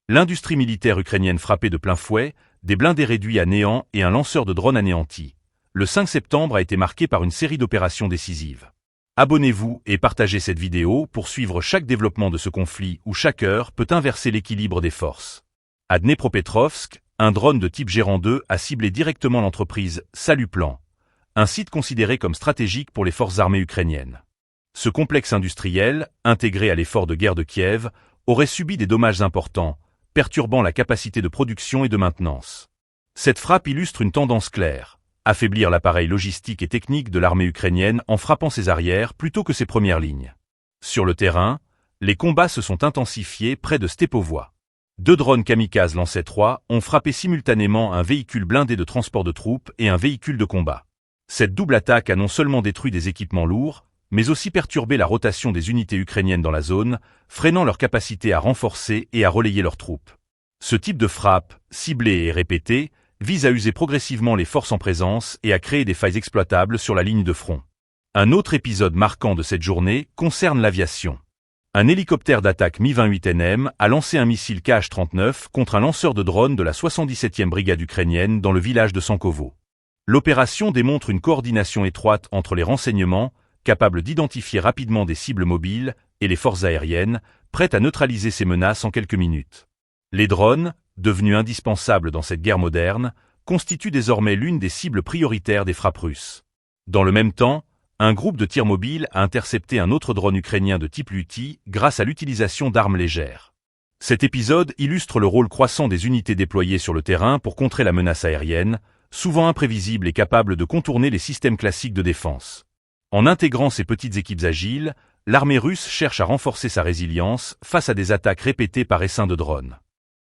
L'industrie militaire ukrainienne frappée de plein fouet, des blindés réduits à néant et un lanceur de drones anéanti. Le 5 septembre a été marqué par une série d'opérations décisives. Abonnez-vous et partagez cette vidéo pour suivre chaque développement de ce conflit où chaque heure peut inverser l'équilibre des forces. À Dnepropetrovsk, un drone de type Gérant 2 a ciblé directement l'entreprise Saluplan, un site considéré comme stratégique pour les forces armées ukrainiennes. Ce complexe industriel, intégré à l'effort de guerre de Kiev, aurait subi des dommages importants, perturbant la capacité de production et de maintenance. Cette frappe illustre une tendance claire: affaiblir l'appareil logistique et technique de l'armée ukrainienne en frappant ses arrières plutôt que ses premières lignes. Sur le terrain, les combats se sont intensifiés près de Stepovoa. 2 drones kamikazes Lancet 3 ont frappé simultanément un véhicule blindé de transport de troupes et un véhicule de combat. Cette double attaque a non seulement détruit des équipements lourds, mais aussi perturbé la rotation des unités ukrainiennes dans la zone, freinant leur capacité à renforcer et à relayer leurs troupes. Ce type de frappe, ciblée et répétée, vise à user progressivement les forces en présence et à créer des failles exploitables sur la ligne de front. Un autre épisode marquant de cette journée concerne l'aviation. Un hélicoptère d'attaque Mi-28NM a lancé un missile Kh-39 contre un lanceur de drones de la 77e brigade ukrainienne dans le village de Sankovo. L'opération démontre une coordination étroite entre les renseignements, capables d'identifier rapidement des cibles mobiles, et les forces aériennes, prêtes à neutraliser ces menaces en quelques minutes. Les drones, devenus indispensables dans cette guerre moderne, constituent désormais l'une des cibles prioritaires des frappes russes. Dans le même temps, un groupe de tir mobile a intercepté un autre drone ukrainien de type Luti grâce à l'utilisation d'armes légères. Cet épisode illustre le rôle croissant des unités déployées sur le terrain pour contrer la menace aérienne, souvent imprévisible et capable de contourner les systèmes classiques de défense. En intégrant ces petites équipes agiles, l'armée russe cherche à renforcer sa résilience face à des attaques répétées par essaims de drones.